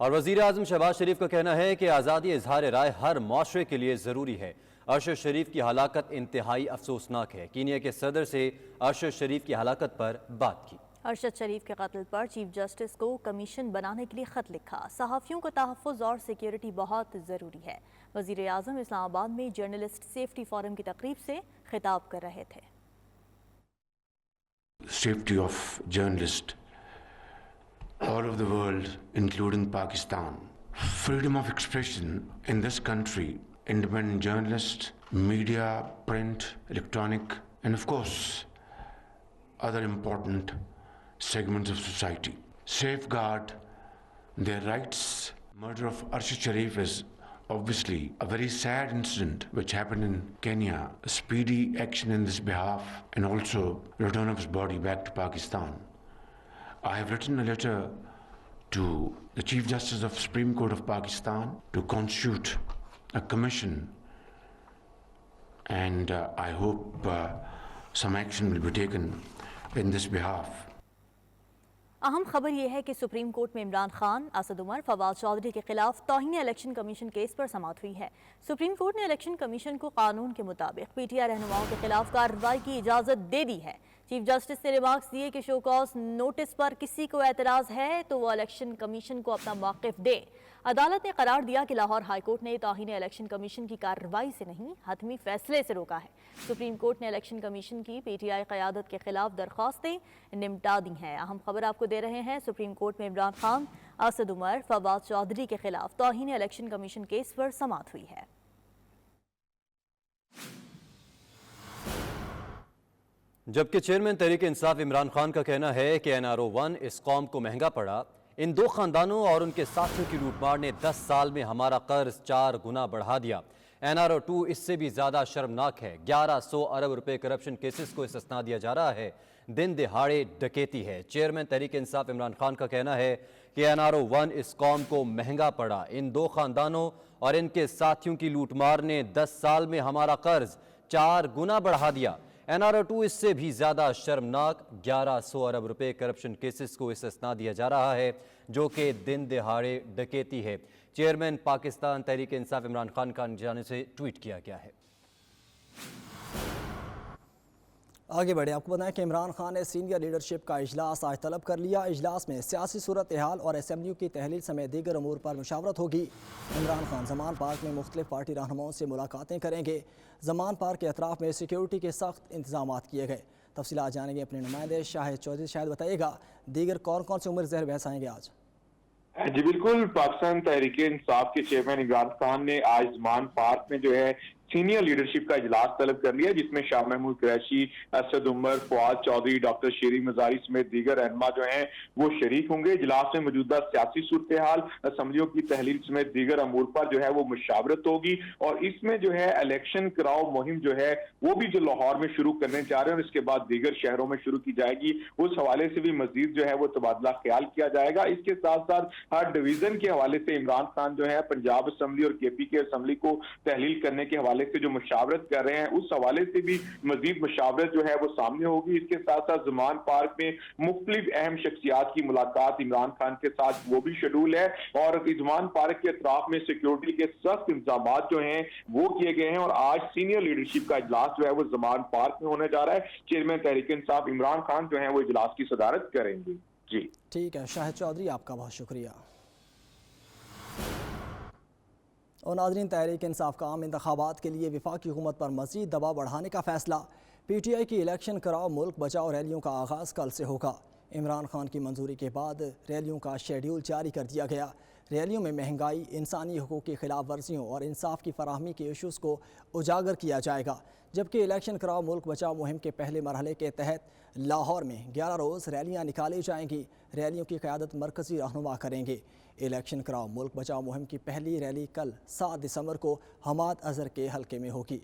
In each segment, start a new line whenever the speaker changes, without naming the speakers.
اور وزیر اعظم شہباز شریف کا کہنا ہے کہ آزادی اظہار رائے ہر معاشرے کے لیے ضروری ہے۔ ارشد شریف کی ہلاکت انتہائی افسوسناک ہے۔ کینیا کے صدر سے ارشد شریف کی ہلاکت پر بات کی۔
ارشد شریف کے قتل پر چیف جسٹس کو کمیشن بنانے کے لیے خط لکھا۔ صحافیوں کا تحفظ اور سیکیورٹی بہت ضروری ہے۔ وزیر اعظم اسلام آباد میں جرنلسٹ سیفٹی فورم کی تقریب سے خطاب کر رہے تھے۔
Safety of journalists all over the world, including Pakistan. Freedom of expression in this country, independent journalists, media, print, electronic, and of course, other important segments of society. Safeguard their rights. Murder of Arshad Sharif is obviously a very sad incident which happened in Kenya. A speedy action in this behalf and also return of his body back to Pakistan. I have written a letter to the Chief Justice of Supreme Court of Pakistan to constitute a commission, and I hope some action will be taken in this behalf.
اہم خبر یہ ہے کہ supreme court میں عمران خان، اسد عمر، فواد چودھری کے خلاف توہین election commission case پر سماعت ہوئی ہے۔ سپریم کورٹ نے الیکشن کمیشن کو قانون کے مطابق پی ٹی آئی رہنماؤں کے خلاف کارروائی کی اجازت دے دی ہے۔ چیف جسٹس نے ریمارکس دیے کہ شو کاز نوٹس پر کسی کو اعتراض ہے تو وہ الیکشن کمیشن کو اپنا موقف دے۔ عدالت نے قرار دیا کہ لاہور ہائی کورٹ نے توہین الیکشن کمیشن کی کارروائی سے نہیں، حتمی فیصلے سے روکا ہے۔ سپریم کورٹ نے الیکشن کمیشن کی پی ٹی آئی قیادت کے خلاف درخواستیں نمٹا دی ہیں۔ اہم خبر آپ کو دے رہے ہیں، سپریم کورٹ میں عمران خان، اسد عمر، فواد چودھری کے خلاف توہین الیکشن کمیشن کیس پر سماعت ہوئی ہے۔
جبکہ چیئرمین تحریک انصاف عمران خان کا کہنا ہے کہ NRO-1 اس قوم کو مہنگا پڑا۔ ان دو خاندانوں اور ان کے ساتھیوں کی لوٹ مار نے 10 سال میں ہمارا قرض 4 گنا بڑھا دیا۔ NRO-2 اس سے بھی زیادہ شرمناک ہے۔ 1100 ارب روپے کرپشن کیسز کو استثناء دیا جا رہا ہے۔ دن دہاڑے ڈکیتی ہے۔ چیئرمین تحریک انصاف عمران خان کا کہنا ہے کہ NRO-1 اس قوم کو مہنگا پڑا۔ ان دو خاندانوں اور ان کے ساتھیوں کی لوٹ مار نے 10 سال میں ہمارا قرض 4 گنا بڑھا دیا۔ NRO-2 اس سے بھی زیادہ شرمناک 1100 ارب روپے کرپشن کیسز کو استثناء دیا جا رہا ہے، جو کہ دن دہاڑے ڈکیتی ہے۔ چیئرمین پاکستان تحریک انصاف عمران خان کا جانب سے ٹویٹ کیا گیا ہے۔
آگے بڑھے، آپ کو بتائیں کہ عمران خان نے سینئر لیڈرشپ کا اجلاس آج طلب کر لیا۔ اجلاس میں سیاسی صورتحال اور اسمبلیوں کی تحلیل سمیت دیگر امور پر مشاورت ہوگی۔ عمران خان زمان پارک میں مختلف پارٹی رہنماؤں سے ملاقاتیں کریں گے۔ زمان پارک کے اطراف میں سیکیورٹی کے سخت انتظامات کیے گئے۔ تفصیلات جانیں گے اپنے نمائندے شاہد چودھری۔ شاہد بتائیے گا دیگر کون کون سے امور زیر بحث آئیں گے آج؟
جی بالکل، پاکستان تحریک انصاف کے چیئرمین عمران خان نے آج زمان پارک میں جو ہے سینئر لیڈرشپ کا اجلاس طلب کر لیا، جس میں شاہ محمود قریشی، اسد عمر، فواد چودھری، ڈاکٹر شیری مزاری سمیت دیگر رہنما جو ہیں وہ شریک ہوں گے۔ اجلاس میں موجودہ سیاسی صورتحال، اسمبلیوں کی تحلیل سمیت دیگر امور پر جو ہے وہ مشاورت ہوگی، اور اس میں جو ہے الیکشن کراؤ مہم جو ہے وہ بھی جو لاہور میں شروع کرنے جا رہے ہیں اور اس کے بعد دیگر شہروں میں شروع کی جائے گی، اس حوالے سے بھی مزید جو ہے وہ تبادلہ خیال کیا جائے گا۔ اس کے ساتھ ساتھ ہر ڈویژن کے حوالے سے عمران خان جو ہے پنجاب اسمبلی اور KP کے اسمبلی کو تحلیل کرنے کے حوالے سے جو مشاورت کر رہے ہیں، اس حوالے سے بھی مزید مشاورت جو ہے وہ سامنے ہوگی۔ اس کے ساتھ ساتھ زمان پارک میں مختلف اہم شخصیات کی ملاقات عمران خان کے ساتھ وہ بھی شیڈول ہے، اور زمان پارک کے اطراف میں سیکیورٹی کے سخت انتظامات جو ہیں وہ کیے گئے ہیں، اور آج سینئر لیڈرشپ کا اجلاس جو ہے وہ زمان پارک میں ہونے جا رہا ہے۔ چیئرمین تحریک انصاف عمران خان جو ہیں وہ اجلاس کی صدارت کریں گے۔ جی
ٹھیک ہے شاہد چودھری، آپ کا بہت شکریہ۔ اور ناظرین، تحریک انصاف کا عام انتخابات کے لیے وفاقی حکومت پر مزید دباؤ بڑھانے کا فیصلہ۔ PTI کی الیکشن کراؤ ملک بچاؤ ریلیوں کا آغاز کل سے ہوگا۔ عمران خان کی منظوری کے بعد ریلیوں کا شیڈیول جاری کر دیا گیا۔ ریلیوں میں مہنگائی، انسانی حقوق کی خلاف ورزیوں اور انصاف کی فراہمی کے ایشوز کو اجاگر کیا جائے گا، جبکہ الیکشن کراؤ ملک بچاؤ مہم کے پہلے مرحلے کے تحت لاہور میں 11 روز ریلیاں نکالی جائیں گی۔ ریلیوں کی قیادت مرکزی رہنما کریں گے۔ الیکشن کراؤ ملک بچاؤ مہم کی پہلی ریلی کل 7 دسمبر کو حماد اظہر کے حلقے میں ہوگی۔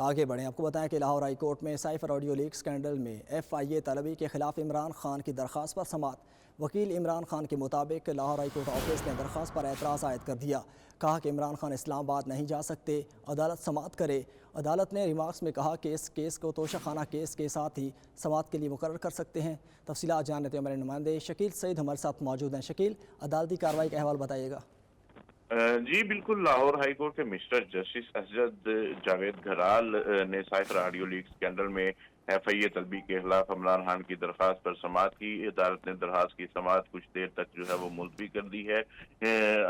آگے بڑھیں، آپ کو بتائیں کہ لاہور ہائی کورٹ میں سائفر آڈیو لیک اسکینڈل میں FIA طلبی کے خلاف عمران خان کی درخواست پر سماعت۔ وکیل عمران خان کے مطابق لاہور ہائی کورٹ آفس نے درخواست پر اعتراض عائد کر دیا، کہا کہ عمران خان اسلام آباد نہیں جا سکتے، عدالت سماعت کرے۔ عدالت نے ریمارکس میں کہا کہ اس کیس کو توشہ خانہ کیس کے ساتھ ہی سماعت کے لیے مقرر کر سکتے ہیں۔ تفصیلات جانتے ہیں ہمارے نمائندے شکیل سعید ہمارے ساتھ موجود ہیں۔ شکیل، عدالتی کارروائی کا احوال بتائیے گا۔
جی بالکل، لاہور ہائی کورٹ کے مسٹر جسٹس اسجد جاوید گھرال نے سائفر آڈیو لیک اسکینڈل میں FIA طلبی کے خلاف عمران خان کی درخواست پر سماعت کی۔ عدالت نے درخواست کی سماعت کچھ دیر تک جو ہے وہ ملتوی کر دی ہے۔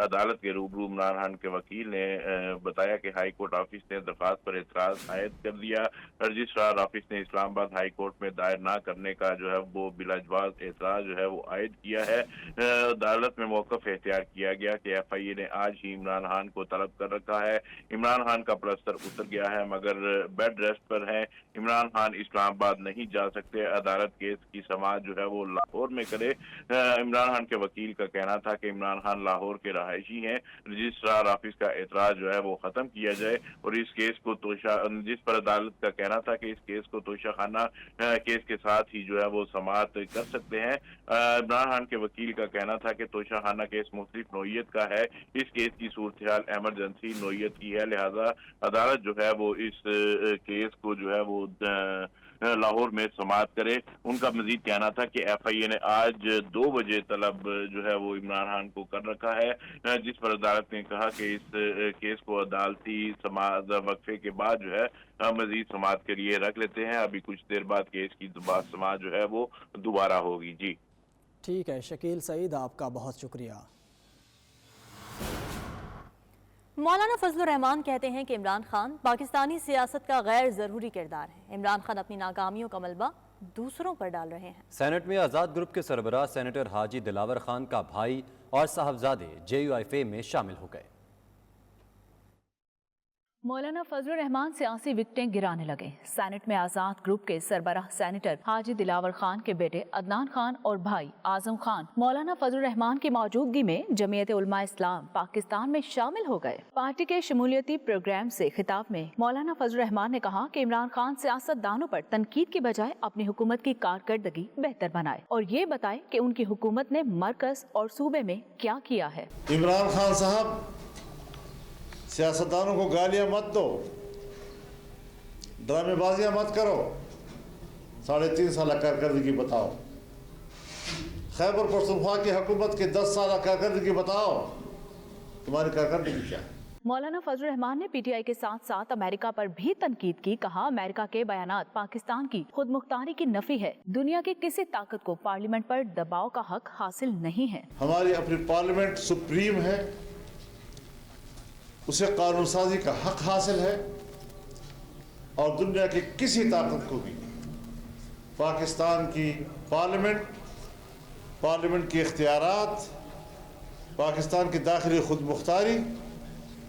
عدالت کے روبرو عمران خان کے وکیل نے بتایا کہ ہائی کورٹ آفس نے درخواست پر اعتراض عائد کر دیا۔ رجسٹرار آفس نے اسلام آباد ہائی کورٹ میں دائر نہ کرنے کا جو ہے وہ بلا جواز اعتراض جو ہے وہ عائد کیا ہے۔ عدالت میں موقف اختیار کیا گیا کہ FIA نے آج ہی عمران خان کو طلب کر رکھا ہے۔ عمران خان کا پلستر اتر گیا ہے مگر بیڈ ریسٹ پر ہے۔ عمران خان اسلام آباد نہیں جا سکتے۔ عدالت کیس کی سماعت جو ہے وہ لاہور میں کرے۔ عمران خان کے وکیل کا کہنا تھا کہ عمران خان لاہور کے رہائشی ہیں، رجسٹرار آفس کا اعتراض جو ہے وہ ختم کیا جائے اور اس کیس کو جس پر عدالت کا کہنا تھا کہ اس کیس کو توشہ خانہ کیس کے ساتھ ہی جو ہے وہ سماعت کر سکتے ہیں۔ عمران خان کے وکیل کا کہنا تھا کہ توشہ خانہ کیس مختلف نوعیت کا ہے، اس کیس کی صورتحال ایمرجنسی نوعیت کی ہے، لہذا عدالت جو ہے وہ اس کیس کو جو ہے وہ لاہور میں سماعت کرے۔ ان کا مزید کہنا تھا کہ FIA نے آج 2 بجے طلب جو ہے وہ عمران خان کو کر رکھا ہے، جس پر عدالت نے کہا کہ اس کیس کو عدالتی سماعت وقفے کے بعد جو ہے مزید سماعت کے لیے رکھ لیتے ہیں۔ ابھی کچھ دیر بعد کیس کی سماعت جو ہے وہ دوبارہ ہوگی۔ جی
ٹھیک ہے شکیل سعید، آپ کا بہت شکریہ۔
مولانا فضل الرحمان کہتے ہیں کہ عمران خان پاکستانی سیاست کا غیر ضروری کردار ہے۔ عمران خان اپنی ناکامیوں کا ملبہ دوسروں پر ڈال رہے ہیں۔
سینٹ میں آزاد گروپ کے سربراہ سینیٹر حاجی دلاور خان کا بھائی اور صاحبزادے JUIF میں شامل ہو گئے۔
مولانا فضل الرحمان سیاسی وکٹیں گرانے لگے۔ سینٹ میں آزاد گروپ کے سربراہ سینیٹر حاجی دلاور خان کے بیٹے عدنان خان اور بھائی اعظم خان مولانا فضل الرحمان کی موجودگی میں جمعیت علماء اسلام پاکستان میں شامل ہو گئے۔ پارٹی کے شمولیتی پروگرام سے خطاب میں مولانا فضل الرحمان نے کہا کہ عمران خان سیاست دانوں پر تنقید کی بجائے اپنی حکومت کی کارکردگی بہتر بنائے اور یہ بتائے کہ ان کی حکومت نے مرکز اور صوبے میں کیا کیا ہے۔
عمران خان صاحب، سیاستدانوں کو گالیاں مت دو، ڈرامے بازیاں مت کرو، 3.5 سالہ کارکردگی بتاؤ۔ خیبر پختونخوا کی حکومت کے 10 سالہ کارکردگی بتاؤ، تمہاری کارکردگی کیا ہے؟
مولانا فضل الرحمان نے PTI کے ساتھ ساتھ امریکہ پر بھی تنقید کی۔ کہا امریکہ کے بیانات پاکستان کی خود مختاری کی نفی ہے۔ دنیا کی کسی طاقت کو پارلیمنٹ پر دباؤ کا حق حاصل نہیں ہے۔
ہماری اپنی پارلیمنٹ سپریم ہے، اسے قانون سازی کا حق حاصل ہے اور دنیا کی کسی طاقت کو بھی پاکستان کی پارلیمنٹ کے اختیارات، پاکستان کی داخلی خود مختاری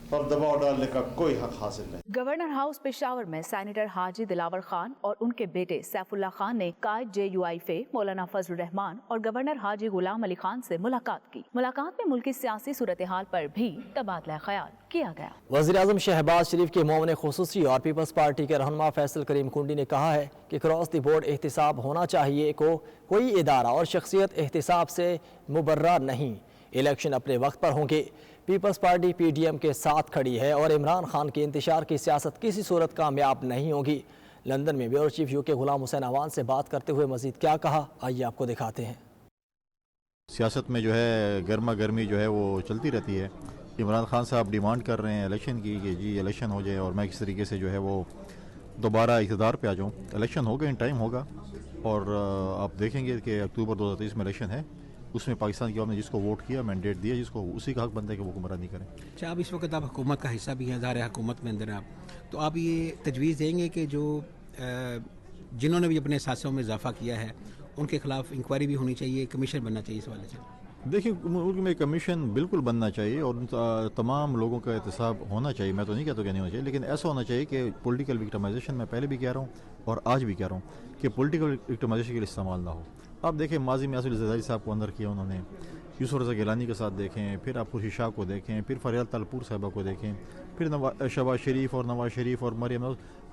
پر دباؤ ڈالنے کا کوئی حق حاصل نہیں۔
گورنر ہاؤس پشاور میں سینیٹر حاجی دلاور خان اور ان کے بیٹے سیف اللہ خان نے قائد JUIF مولانا فضل الرحمان اور گورنر حاجی غلام علی خان سے ملاقات کی۔ ملاقات میں ملکی سیاسی صورتحال پر بھی تبادلہ خیال کیا گیا۔
وزیر اعظم شہباز شریف کے معاون خصوصی اور پیپلز پارٹی کے رہنما فیصل کریم کنڈی نے کہا ہے کہ کراس دی بورڈ احتساب ہونا چاہیے، کوئی ادارہ اور شخصیت احتساب سے مبرہ نہیں۔ الیکشن اپنے وقت پر ہوں گے۔ پیپلز پارٹی PDM کے ساتھ کھڑی ہے اور عمران خان کے انتشار کی سیاست کسی صورت کامیاب نہیں ہوگی۔ لندن میں بیورو چیف UK غلام حسین اعوان سے بات کرتے ہوئے مزید کیا کہا، آئیے آپ کو دکھاتے ہیں۔
سیاست میں جو ہے گرما گرمی جو ہے وہ چلتی رہتی ہے۔ عمران خان صاحب ڈیمانڈ کر رہے ہیں الیکشن کی کہ جی الیکشن ہو جائے اور میں کس طریقے سے جو ہے وہ دوبارہ اقتدار پہ آ جاؤں۔ الیکشن ہوگا، ان ٹائم ہوگا اور آپ دیکھیں گے کہ اکتوبر 2023 میں الیکشن ہے، اس میں پاکستان کی عوام نے جس کو ووٹ کیا، مینڈیٹ دیا، جس کو اسی کا حق بنتا ہے کہ وہ حکمرانی کریں۔
اچھا، اب اس وقت آپ حکومت کا حصہ بھی ہیں، ظاہر حکومت میں اندر آپ، تو آپ یہ تجویز دیں گے کہ جو جنہوں نے بھی اپنے اثاثوں میں اضافہ کیا ہے ان کے خلاف انکوائری بھی ہونی چاہیے، کمیشن بننا چاہیے اس حوالے سے؟
دیکھیں، ملک میں کمیشن بالکل بننا چاہیے اور تمام لوگوں کا احتساب ہونا چاہیے۔ میں تو نہیں کہتا کہ نہیں ہونا چاہیے، لیکن ایسا ہونا چاہیے کہ پولیٹیکل وکٹمائزیشن، میں پہلے بھی کہہ رہا ہوں اور آج بھی کہہ رہا ہوں کہ پولیٹیکل وکٹمائزیشن کے لیے استعمال نہ ہو۔ آپ دیکھیں ماضی میں آصف الزرداری صاحب کو اندر کیا انہوں نے، یوسف رضا گیلانی کے ساتھ دیکھیں، پھر آپ خورشید شاہ کو دیکھیں، پھر فریال تالپور صاحبہ کو دیکھیں، پھر شہباز شریف اور نواز شریف اور مریم،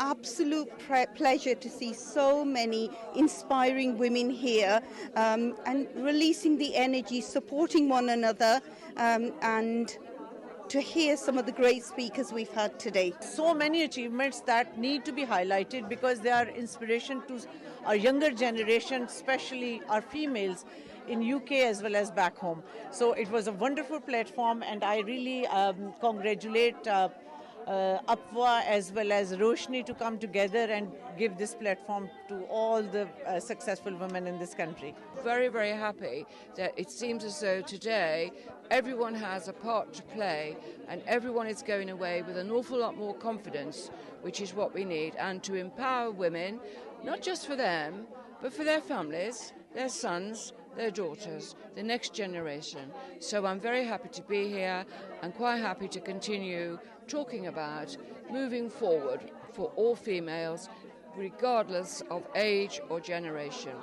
absolute pleasure to see so many inspiring women here and releasing the energy, supporting one another and to hear some of the great speakers we've had today.
So many achievements that need to be highlighted because they are inspiration to our younger generation, especially our females in UK as well as back home. So it was a wonderful platform and I really congratulate Apwa as well as Roshni to come together and give this platform to all the successful women in this country.
Very, very happy that it seems as though today everyone has a part to play and everyone is going away with an awful lot more confidence, which is what we need, and to empower women, not just for them, but for their families, their sons, their daughters, the next generation. So I'm very happy to be here and quite happy to continue talking about moving forward for all females regardless of age or generation.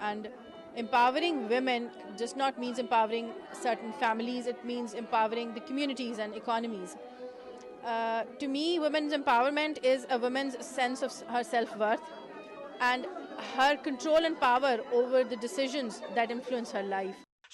and empowering women just not means empowering certain families, it means empowering the communities and economies. To me, women's empowerment is a woman's sense of her self-worth and her control and power over the decisions that influence her life.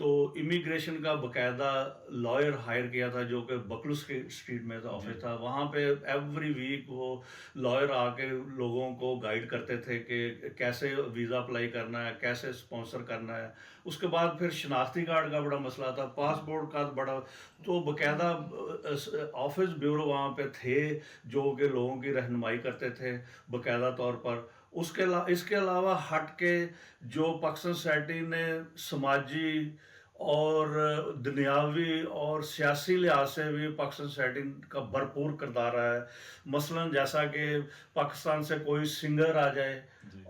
تو immigration کا باقاعدہ lawyer higher کیا تھا جو کہ بکلس street میں office تھا. وہاں پہ ایوری ویک وہ لائر آ کے لوگوں کو گائیڈ کرتے تھے کہ کیسے ویزا اپلائی کرنا ہے, کیسے اسپانسر کرنا ہے. اس کے بعد پھر شناختی کارڈ کا بڑا مسئلہ تھا, پاسپورٹ کا بڑا, تو باقاعدہ آفس بیورو وہاں پہ تھے جو کہ لوگوں کی رہنمائی کرتے تھے باقاعدہ طور پر. اس کے علاوہ ہٹ کے جو پاکستان سوسائٹی نے سماجی اور دنیاوی اور سیاسی لحاظ سے بھی پاکستان سوسائٹی کا بھرپور کردار رہا ہے. مثلا جیسا کہ پاکستان سے کوئی سنگر آ جائے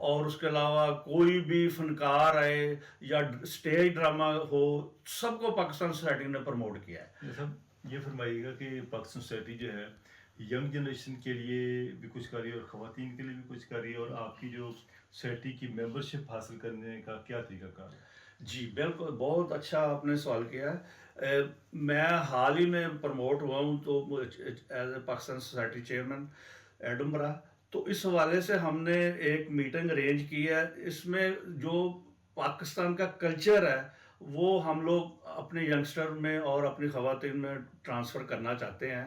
اور اس کے علاوہ کوئی بھی فنکار آئے یا اسٹیج ڈرامہ ہو, سب کو پاکستان سوسائٹی نے پروموٹ کیا ہے.
یہ فرمائیے گا کہ پاکستان سوسائٹی جو ہے ینگ جنریشن کے لیے بھی کچھ کر رہی ہے اور خواتین کے لیے بھی کچھ کر رہی ہے, اور آپ کی جو سوسائٹی کی ممبرشپ حاصل کرنے کا کیا طریقہ کار ہے؟
جی بالکل, بہت اچھا آپ نے سوال کیا ہے. میں حال ہی میں پروموٹ ہوا ہوں تو as a Pakistan society chairman Edinburgh, تو اس حوالے سے ہم نے ایک میٹنگ ارینج کی ہے. اس میں جو پاکستان کا کلچر ہے وہ ہم لوگ اپنے ینگسٹر میں اور اپنی خواتین میں ٹرانسفر کرنا چاہتے ہیں.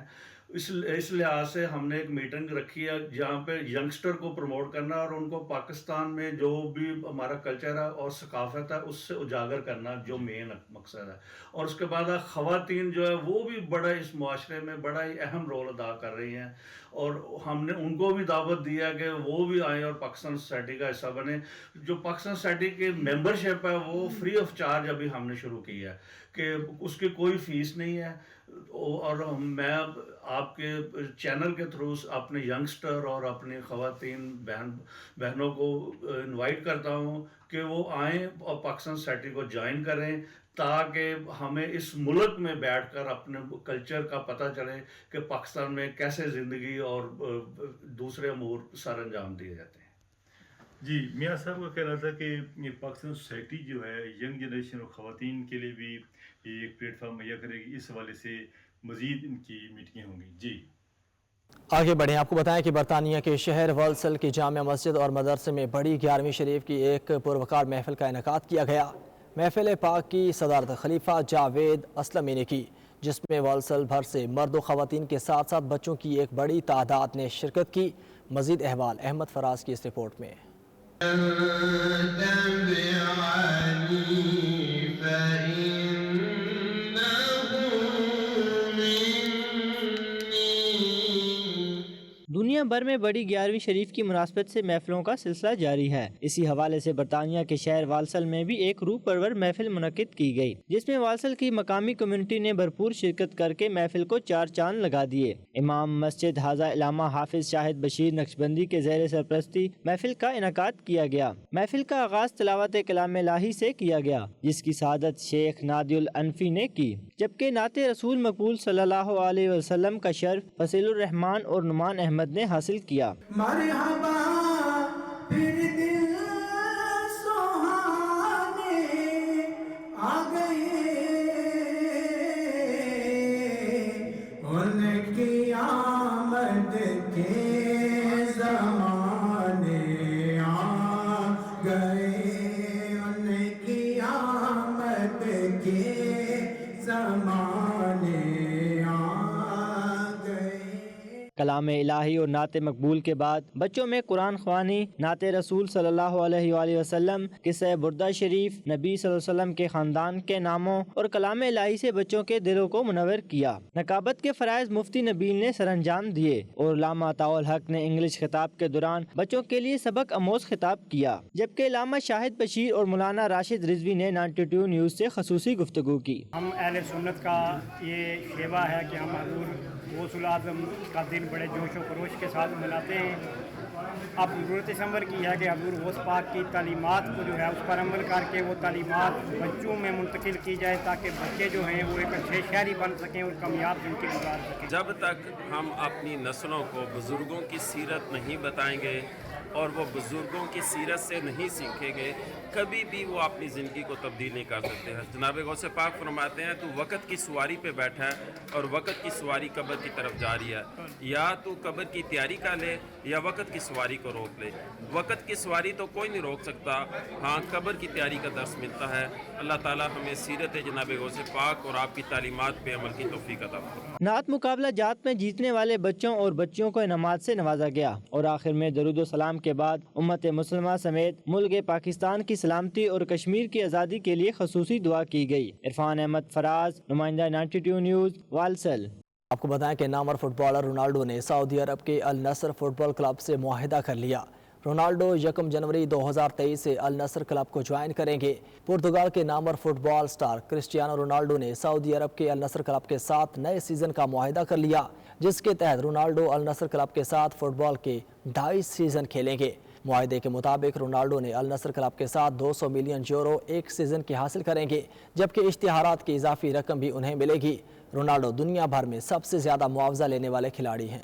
اس لحاظ سے ہم نے ایک میٹنگ رکھی ہے جہاں پہ ینگسٹر کو پروموٹ کرنا اور ان کو پاکستان میں جو بھی ہمارا کلچر ہے اور ثقافت ہے اس سے اجاگر کرنا جو مین مقصد ہے. اور اس کے بعد خواتین جو ہے وہ بھی بڑا اس معاشرے میں بڑا ہی اہم رول ادا کر رہی ہیں, اور ہم نے ان کو بھی دعوت دیا کہ وہ بھی آئیں اور پاکستان سوسائٹی کا حصہ بنیں. جو پاکستان سوسائٹی کی ممبرشپ ہے وہ فری آف چارج ابھی ہم نے شروع کی ہے کہ اس کی کوئی فیس نہیں ہے. اور میں آپ کے چینل کے تھرو اپنے ینگسٹر اور اپنی خواتین بہنوں کو انوائٹ کرتا ہوں کہ وہ آئیں اور پاکستان سوسائٹی کو جوائن کریں, تاکہ ہمیں اس ملک میں بیٹھ کر اپنے کلچر کا پتہ چلے کہ پاکستان میں کیسے زندگی اور دوسرے امور سر انجام دیے جاتے ہیں.
جی میاں صاحب کا کہنا تھا کہ پاکستان سوسائٹی جو ہے ینگ جنریشن اور خواتین کے لیے بھی ایک پلیٹ فارم مہیا کرے گی, اس حوالے سے مزید ان کی میٹنگیں ہوں گی. جی
آگے بڑھیں. آپ کو بتائیں کہ برطانیہ کے شہر والسل کی جامع مسجد اور مدرسے میں بڑی 11ویں شریف کی ایک پروقار محفل کا انعقاد کیا گیا. محفل پاک کی صدارت خلیفہ جاوید اسلمی نے کی, جس میں والسل بھر سے مرد و خواتین کے ساتھ ساتھ بچوں کی ایک بڑی تعداد نے شرکت کی. مزید احوال احمد فراز کی اس رپورٹ میں.
دنیا بھر میں بڑی 11ویں شریف کی مناسبت سے محفلوں کا سلسلہ جاری ہے. اسی حوالے سے برطانیہ کے شہر والسل میں بھی ایک روح پرور محفل منعقد کی گئی, جس میں والسل کی مقامی کمیونٹی نے بھرپور شرکت کر کے محفل کو 4 چاند لگا دیے. امام مسجد حاضہ علامہ حافظ شاہد بشیر نقشبندی کے زیر سرپرستی محفل کا انعقاد کیا گیا. محفل کا آغاز تلاوت کلام الہی سے کیا گیا, جس کی سعادت شیخ نادی الانفی نے کی, جبکہ نعت رسول مقبول صلی اللہ علیہ وسلم کا شرف فصیل الرحمان اور نعمان احمد نے حاصل کیا.
مرحبا پھر دل سہانے آ گئے, ان کی آمد کے زمانے آ گئے, ان کی آمد کے زمانے آ گئے.
کلام الہی اور نعت مقبول کے بعد بچوں میں قرآن خوانی, نعت رسول صلی اللہ علیہ وآلہ وسلم, قصہ بردہ شریف, نبی صلی اللہ علیہ وسلم کے خاندان کے ناموں اور کلام الہی سے بچوں کے دلوں کو منور کیا. نقابت کے فرائض مفتی نبیل نے سر انجام دیے اور علامہ عطاء الحق نے انگلش خطاب کے دوران بچوں کے لیے سبق آموز خطاب کیا, جبکہ علامہ شاہد بشیر اور مولانا راشد رضوی نے 92 نیوز سے خصوصی گفتگو کی.
ہم اہل سنت کا یہ شیوا ہے کہ ہم حضور غوث الاعظم کا دن بڑے جوش و خروش کے ساتھ مناتے ہیں. اب ضرورت اس عمر کی ہے کہ حضور غوث پاک کی تعلیمات کو جو ہے اس پر عمل کر کے وہ تعلیمات بچوں میں منتقل کی جائے, تاکہ بچے جو ہیں وہ ایک اچھے شہری بن سکیں اور کامیاب زندگی گزار سکیں.
جب تک ہم اپنی نسلوں کو بزرگوں کی سیرت نہیں بتائیں گے
اور وہ بزرگوں کی سیرت سے نہیں سیکھیں گے کبھی بھی وہ اپنی زندگی کو تبدیل نہیں کر سکتے ہیں. جناب غوث پاک فرماتے ہیں تو وقت کی سواری پہ بیٹھا ہے اور وقت کی سواری قبر کی طرف جا رہی ہے. یا تو قبر کی تیاری کر لے یا وقت کی سواری کو روک لے. وقت کی سواری تو کوئی نہیں روک سکتا, ہاں قبر کی تیاری کا درس ملتا ہے. اللہ تعالی ہمیں سیرت جناب غوث پاک اور آپ کی تعلیمات پہ عمل کی توفیق عطا فرمائے.
نعت مقابلہ جات میں جیتنے والے بچوں اور بچیوں کو انعامات سے نوازا گیا اور آخر میں درود و سلام کے بعد امت مسلمہ سمیت ملک پاکستان کی سلامتی اور کشمیر کی آزادی کے لیے خصوصی دعا کی گئی. عرفان احمد فراز, نمائندہ 92 نیوز, والسل.
آپ کو بتائیں کہ نامور فٹ بالر رونالڈو نے سعودی عرب کے النصر فٹ بال کلب سے معاہدہ کر لیا. رونالڈو 1 جنوری 2023 سے النصر کلب کو جوائن کریں گے. پرتگال کے نامور فٹ بال سٹار کرسٹیانو رونالڈو نے سعودی عرب کے النصر کلب کے ساتھ نئے سیزن کا معاہدہ کر لیا, جس کے تحت رونالڈو النصر کلب کے ساتھ فٹ بال کے 2.5 سیزن کھیلیں گے. معاہدے کے مطابق رونالڈو نے النصر کلب کے ساتھ 200 ملین یورو ایک سیزن کی حاصل کریں گے, جبکہ اشتہارات کی اضافی رقم بھی انہیں ملے گی. رونالڈو دنیا بھر میں سب سے زیادہ معاوضہ لینے والے کھلاڑی ہیں.